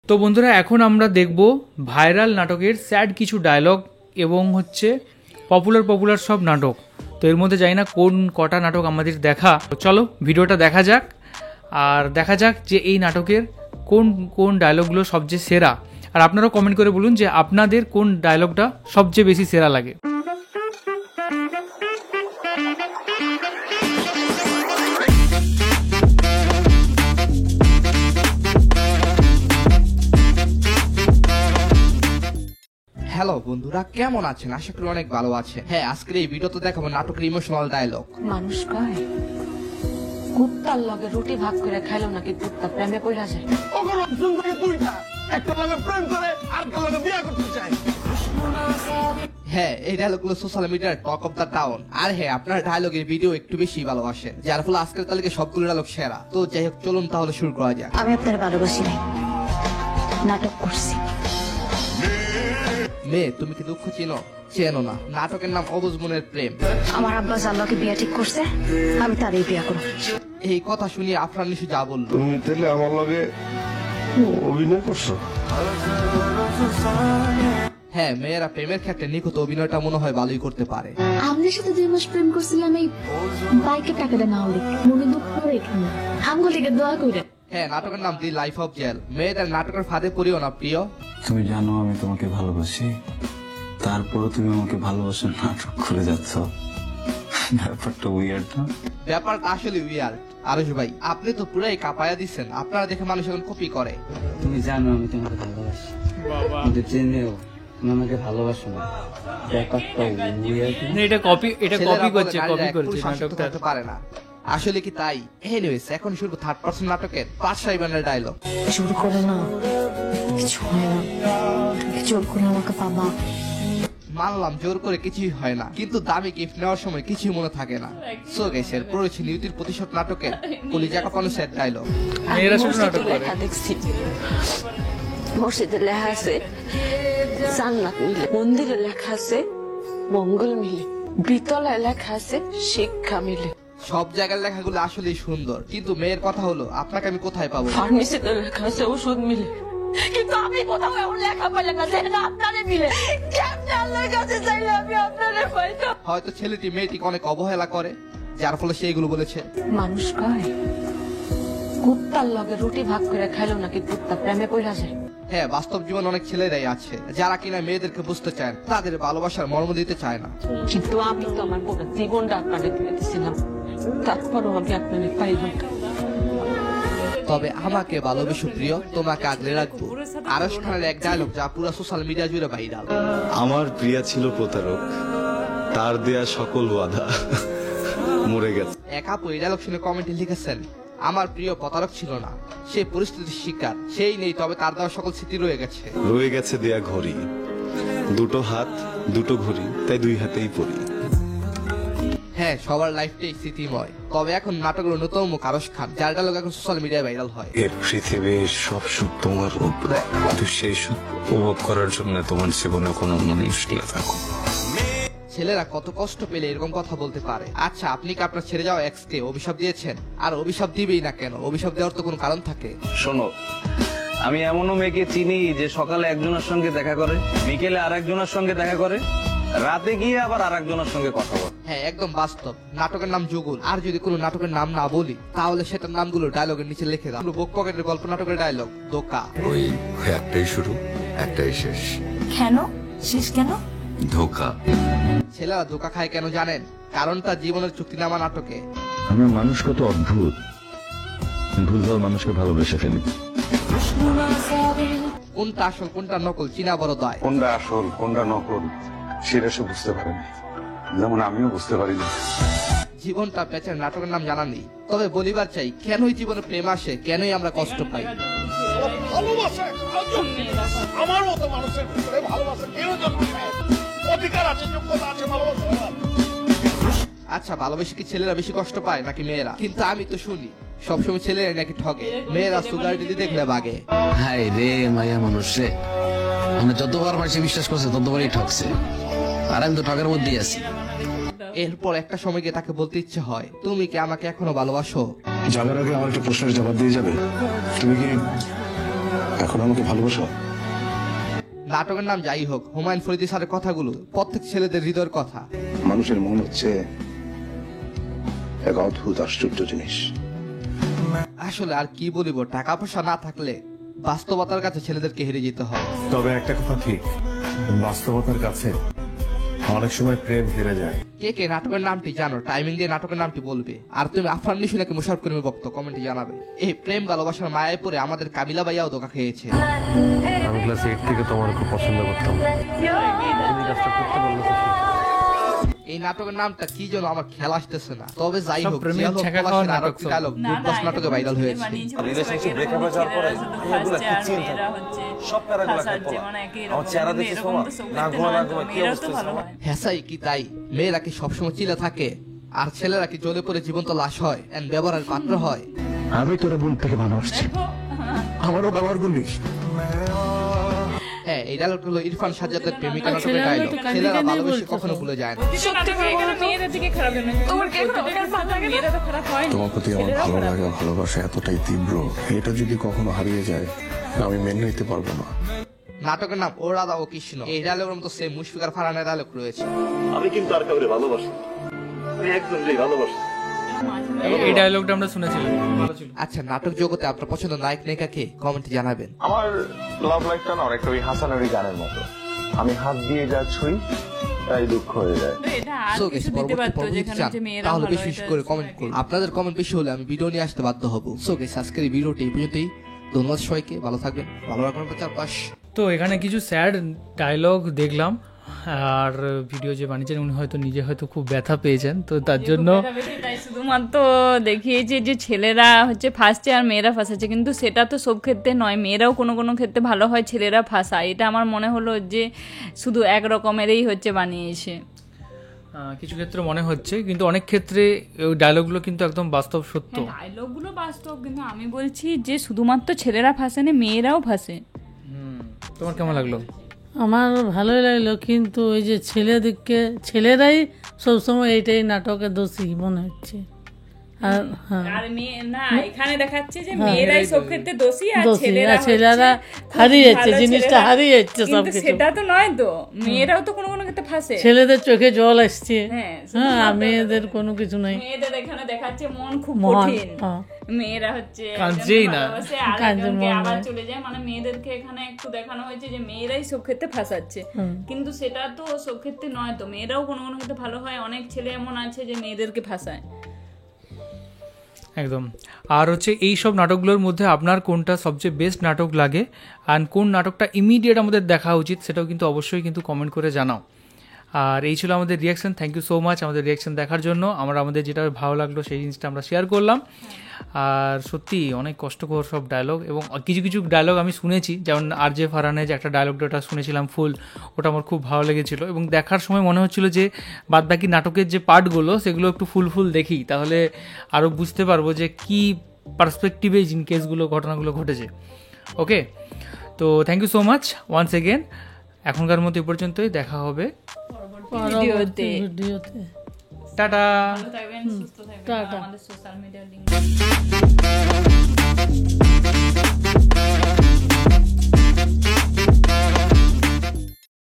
তো বন্ধুরা, এখন আমরা দেখব ভাইরাল নাটকের স্যাড কিছু ডায়লগ এবং পপুলার সব নাটক। তো এর মধ্যে জানি না কোন কটা নাটক আমাদের দেখা। চলো ভিডিওটা দেখা যাক, আর দেখা যাক যে এই নাটকের কোন কোন ডায়লগগুলো সবচেয়ে সেরা। আর আপনারাও কমেন্ট করে বলুন যে আপনাদের কোন ডায়লগটা সবচেয়ে বেশি সেরা লাগে। হ্যালো বন্ধুরা, কেমন আছেন? আশা করি অনেক ভালো আছেন। হ্যাঁ, আজকের এই ভিডিওতে দেখাবো নাটকের ইমোশনাল ডায়লগ। মানুষ কয় কুত্তার লগে রুটি ভাগ করে খাইলো নাকি কুত্তা প্রেমে পড়া যায়। ওগুলো অপশন থাকে দুইটা, একটা লগে প্রেম করে আর একটা লগে বিয়ে করতে চায়। হ্যাঁ, এই ডায়লগগুলো সোশ্যাল মিডিয়ার টক অফ দ্য টাউন। আর হ্যাঁ, আপনার ডায়লগের ভিডিও একটু বেশি ভালোবাসেন, যার ফলে আজকের তালিকায় সবগুলো ডায়লগ সেরা। তো যাই হোক, চলুন তাহলে শুরু করা যাক। আমি আপনার ভালোবাসি নাই, নাটক করছি। মেয়ে, তুমি কি দুঃখ চেনো না? নাটকের নাম অবুঝ মনের প্রেম। আমার আব্বা জাল্লাকে বিয়া ঠিক করছে, আমি তারই বিয়া করব। এই কথা শুনি আফরান নিশু যা বলল, তুমি তাহলে আমার লগে অভিনয় করছো? হ্যাঁ, মেয়েরা প্রেমের ক্ষেত্রে নিখুঁত অভিনয়টা মনে হয় ভালোই করতে পারে। আপনার সাথে 2 মাস প্রেম করছিলাম, এই বাইকের টাকাটা না হলে মনে দুঃখ করে কেন? আমগুলিকে দোয়া করে। হ্যাঁ, নাটকের নাম দি লাইফ অফ জেল। মেয়েদের নাটকের ফাঁদে পড়িও না প্রিয়। তুমি জানো আমি তোমাকে ভালোবাসি, তারপরও তুমি আমাকে ভালোবাসার নাটক করে যাচ্ছ। ব্যাপারটা উইয়ার্ড না? ব্যাপারটা আসলে উইয়ার্ড। আরশ ভাই, আপনি তো পুরাই কাঁপায়া দিচ্ছেন। আপনারা দেখে মানুষ এখন কপি করে। তুমি জানো আমি তোমাকে ভালোবাসি, কিন্তু জেনেও তুমি আমাকে ভালোবাসো না। ব্যাপারটা উইয়ার্ড না? এটা কপি করছে নাটকটা পারে না। আসলে কি তাই? এনিওয়েজ, এখন শুরু থার্ড পারসন নাটকের পাঁচশাই বানের ডায়লগ। জোর করে না, কিছু হয় না। জোর করে আমাকে পাবা। মানলাম জোর করে কিছুই হয় না, কিন্তু দামি গিফট নেওয়ার সময় কিছুই মনে থাকে না। সো গাইস, এর পড়েছি নিউতির প্রতিশোধ নাটকের কলিজা কাঁপানো সেট ডায়লগ। মেয়েরা শুধু নাটক করে। লেখা দেখছি, মসজিদে লেখা আছে জান্নাত মিলে, মন্দিরে লেখা আছে মঙ্গল মিলে, বিতলায় লেখা আছে শিক্ষা মিলে। সব জায়গার লেখাগুলো আসলেই সুন্দর, কিন্তু মেয়ের কথা হলো আপনাকে আমি কোথায় পাবো? ফার্মেসিতে লেখা আছে ওষুধ মিলে, কিন্তু আমি কোথাও এমন লেখা পাইলাম না যেটা আপনারে মিলে। কেমনে আল্লাহর কাছে চাইলে আমি আপনারে পাইতাম? হয়তো ছেলেটি মেয়েটিকে অনেক অবহেলা করে, যার ফলে সে এগুলো বলেছে। মানুষ কয় কুত্তার লগে রুটি ভাগ করে খাইলো নাকি কুত্তা প্রেমে পড়া যায়। হ্যাঁ, বাস্তব জীবন অনেক ছেলেরাই আছে যারা কিনা মেয়েদেরকে বুঝতে চায় না, তাদের ভালোবাসার মর্ম দিতে চায় না। কিন্তু আমি তো আমার পুরো জীবনটা আপনারে দিয়ে দিয়েছিলাম, তারপরও আমি আপনারে পাইলাম। তবে আমাকে ভালোবেসো প্রিয়, তোমাকে আগলে রাখবো। আরশ খানের এক ডায়লগ যা পুরো সোশ্যাল মিডিয়া জুড়ে ভাইরাল। আমার প্রিয়া ছিল প্রতারক, তার দেয়া সকল ওয়াদা মরে গেছে। এক আপু এই ডায়লগ শুনে কমেন্টে লিখেছেন, আমার প্রিয় প্রতারক ছিল না, সে পরিস্থিতির শিকার। সেই নেই, তবে তার দেওয়া সকল স্মৃতি রয়ে গেছে দেয়া ঘড়ি, দুটো হাত দুটো ঘড়ি, তাই 2 হাতেই পড়ি। হ্যাঁ, সবার লাইফটাই স্মৃতিময়। তবে এখন নাটকের অন্যতম মুখ আরশ খান, যার ডায়লগ এখন সোশ্যাল মিডিয়ায় ভাইরাল হয়। এর পৃথিবীর সব সুখ তোমার উপরে, কিন্তু সেই সুখ উপভোগ করার জন্য তোমার জীবনে কোনো মানুষ না থাকো। ছেলেরা কত কষ্ট পেলে এরকম কথা বলতে পারে? আচ্ছা, আপনি কি আপনার ছেড়ে যাওয়া এক্স কে অভিশাপ দিয়েছেন? আর অভিশাপ দিবেই না কেন? অভিশাপ দেওয়ার তো কোনো কারণ থাকে। শোনো, আমি এমনও মেয়েকে চিনি যে সকালে একজনের সঙ্গে দেখা করে, বিকেলে আরেকজনের সঙ্গে দেখা করে, রাতে গিয়ে আবার আরেকজনের সঙ্গে কথা বলে। হ্যাঁ, একদম বাস্তব। নাটকের নাম যুগল। আর যদি কোনো নাটকের নাম না বলি, তাহলে সেটার নামগুলো ডায়লগের নিচে লিখে দাও। বুক পকেটের গল্প নাটকের ডায়লগ ধোকা। ওই একটাই শুরু, একটাই শেষ। কেন শেষ? কেন ধোকা? ছেলেরা ধোকা খায় কেন জানেন? কারণ তার জীবনের চুক্তিনামা নাটকে। আমরা মানুষ কত অদ্ভুত, ভুলভাল মানুষকে ভালোবেসে ফেলি। কোনটা আসল কোনটা নকল চিনা বড় দায়। কোনটা আসল কোনটা নকল সেটা সে বুঝতে পারেনি, যেমন আমিও বুঝতে পারিনি। জীবনটা পেঁচার নাটকের নাম জানা নেই, তবে বলিবার চাই কেনই জীবনে প্রেম আসে, কেনই আমরা কষ্ট পাই। ভালোবাসা আমার মতো মানুষের ভিতরে ভালোবাসা কেন জন্ম নেবে? অধিকার আছে, যোগ্যতা আছে ভালোবাসা। আচ্ছা, ভালোবেসে কি ছেলেরা বেশি কষ্ট পায় নাকি মেয়েরা? কিন্তু আমি তো শুনি সবসময় ছেলেরা নাকি ঠকে, মেয়েরা সুগার দিদি দেখলে বাগে। হাই রে মায়া মানুষ রে, মানে যতবার মানুষ বিশ্বাস করছে ততবারই ঠকছে, আর আমি তো ঠকের মধ্যেই আছি। এরপর একটা সময় গিয়ে তাকে বলতে ইচ্ছে হয়, তুমি কি আমাকে এখনো ভালোবাসো? যাবার আগে আমার একটা প্রশ্নের জবাব দিয়ে যাবে, তুমি কি এখন আমাকে ভালোবাসো? নাটকের নাম যাই হোক, হুমায়ুন ফরিদি স্যারের কথাগুলো প্রত্যেক ছেলেদের হৃদয়ের কথা। মানুষের মন হচ্ছে এক অদ্ভুত আশ্চর্য জিনিস। আসলে আর কি বলিব, টাকা পয়সা না থাকলে বাস্তবতার কাছে ছেলেদেরকে হেরে যেতে হয়। তবে একটা কথা ঠিক, বাস্তবতার কাছে অনেক সময় প্রেম হেরে যায়। কে কে নাটকের নামটি জানো? টাইমিং দিয়ে নাটকের নামটি বলবে। আর তুমি আফরান নিশু নাকি মুশারফ করিমের ভক্ত, কমেন্টে জানাবে। এই প্রেম ভালোবাসার মায়ায় পড়ে আমাদের কাবিলা ভাইয়াও ধোঁকা খেয়েছে। আমি ক্লাস 8 থেকে তোমার খুব পছন্দ করতাম। তুমি কাজটা করতে বললে তো এই নাটকের নামটা কি যেন আমার খেয়াল আসতেছে না। তবে যাই সব হোক, প্রেমের জিয়া হোক, ছ্যাঁকা পলাশের খাওয়ার আরো নাটক একটি সব। ডায়লগ বুকবাস নাটকে ভাইরাল হয়েছে। রিলেশনশিপ ব্রেকআপ হয়ে যাওয়ার পরে এগুলো কি চিন্তা সব প্যারাগুলো একটা আমার চেহারা দেখে সোমা না ঘুমা কি অবস্থা হ্যাঁ কি তাই? মেয়েরা কি সবসময় চিলে থাকে আর ছেলেরা কি জ্বলে পড়ে জীবন্ত লাশ হয় এন্ড ব্যবহারের পাত্র হয়? আমি তোরা বোন থেকে ভালোবাসছি, আমারও ব্যবহার করবি। হ্যাঁ, এই ডায়লগটা হলো ইরফান সাজ্জাদের প্রেমিকা নাটকের ডায়লগ। ছেলেরা ভালোবেসে কখনো ভুলে যায় না। তোমার প্রতি আমার ভালো লাগা ভালোবাসা এতটাই তীব্র, এটা যদি কখনো হারিয়ে যায় আমি মেনে নিতে পারবো না। নাটকের নাম ও রাধা ও কৃষ্ণ। এই ডায়লগের মতো সেম মুশফিকার ফারহানের ডায়লগ রয়েছে। আমি কিন্তু আর কাউকে ভালোবাসি, আমি একজনকেই ভালোবাসি। এই ডায়লগটা আমরা শুনেছিলাম, ভালো ছিল। আচ্ছা, নাটক জগতে আপনার পছন্দের নায়ক নায়িকাকে কমেন্টে জানাবেন। আমার লাভ লাইফটা না অনেকটা ওই হাসানের গানের মতো, আমি হাত দিয়ে যা ছুঁই তাই দুঃখ হয়ে যায়। So guys, পরবর্তী পর্ব চান তাহলে বেশি বেশি করে কমেন্ট করুন। আপনাদের কমেন্ট বেশি হলে আমি ভিডিও নিয়ে আসতে বাধ্য হব। সো গাইস, আজকের এই ভিডিওটি এই পর্যন্তই। ধন্যবাদ সবাইকে, ভালো থাকবেন, ভালো রাখবেন চারপাশ। তো এখানে কিছু স্যাড ডায়লগ দেখলাম, আর ভিডিও যে বানিয়েছেন উনি হয়তো নিজে হয়তো খুব ব্যথা পেয়েছেন, তো তার জন্য তাই শুধুমাত্র দেখিয়েছে যে ছেলেরা হচ্ছে ফাঁসছে আর মেয়েরা ফাঁসাচ্ছে, কিন্তু সেটা তো সব ক্ষেত্রে নয়। মেয়েরাও কোনো কোনো ক্ষেত্রে ভালো হয়, ছেলেরা ফাঁসায়। এটা আমার মনে হলো যে শুধু এক রকমেরই হচ্ছে বানিয়েছে। কিছু ক্ষেত্রে মনে হচ্ছে, কিন্তু অনেক ক্ষেত্রে ওই ডায়লগগুলো কিন্তু একদম বাস্তব সত্য। ডায়লগগুলো বাস্তব, কিন্তু আমি বলছি যে শুধুমাত্র ছেলেরা ফাঁসে না, মেয়েরাও ফাঁসে। তোমার কেমন লাগলো? আমার ভালোই লাগলো, কিন্তু ওই যে ছেলেরাই সবসময় এইটাই নাটকে দোষী মনে হচ্ছে। আর আর মেয়ে না, এখানে দেখাচ্ছে যে মেয়েরাই সব ক্ষেত্রে দোষী আর ছেলেরা হারিয়েছে, জিনিসটা হারিয়েছে সবকিছু। সেটা তো নয় তো, মেয়েরাও তো কোনো কোনো ক্ষেত্রে ফাঁসে। ছেলেদের চোখে জল আসছে, হ্যাঁ, মেয়েদের কোনো কিছু নাই। মেয়েদের এখানে দেখাচ্ছে মন খুব কঠিন, মেয়েরা হচ্ছে কাঁদছেই না, আবার চলে যায়। মানে মেয়েদেরকে এখানে একটু দেখানো হয়েছে যে মেয়েরাই সব ক্ষেত্রে ফাঁসাচ্ছে, কিন্তু সেটা তো সব ক্ষেত্রে নয় তো। মেয়েরাও কোনো কোনো ক্ষেত্রে ভালো হয়, অনেক ছেলে এমন আছে যে মেয়েদেরকে ফাঁসায়। একদম। আর হচ্ছে এই সব নাটকগুলোর মধ্যে আপনার কোনটা সবচেয়ে বেস্ট নাটক লাগে আর কোন নাটকটা ইমিডিয়েট আমাদের দেখা উচিত, সেটাও কিন্তু অবশ্যই কিন্তু কমেন্ট করে জানাও। আর এই ছিল আমাদের reaction. Thank you so much আমাদের রিয়াকশন দেখার জন্য। আমাদের যেটা ভালো লাগলো সেই জিনিসটা আমরা শেয়ার করলাম। আর সত্যি অনেক কষ্টকর সব ডায়লগ, এবং কিছু কিছু ডায়লগ আমি শুনেছি, যেমন আরজে ফারহানের যে একটা ডায়লগটা ওটা শুনেছিলাম ফুল, ওটা আমার খুব ভালো লেগেছিল। এবং দেখার সময় মনে হচ্ছিল যে বাদবাকি নাটকের যে পার্টগুলো সেগুলো একটু ফুল দেখি, তাহলে আরও বুঝতে পারবো যে কী পার্সপেক্টিভে কেসগুলো ঘটনাগুলো ঘটেছে। ওকে, তো thank you so much once again. এখনকার মতো এই পর্যন্তই, দেখা হবে ভিডিওতে। টাটা। ভালো থাকবেন, সুস্থ থাকবেন। আমাদের সোশ্যাল মিডিয়া লিংক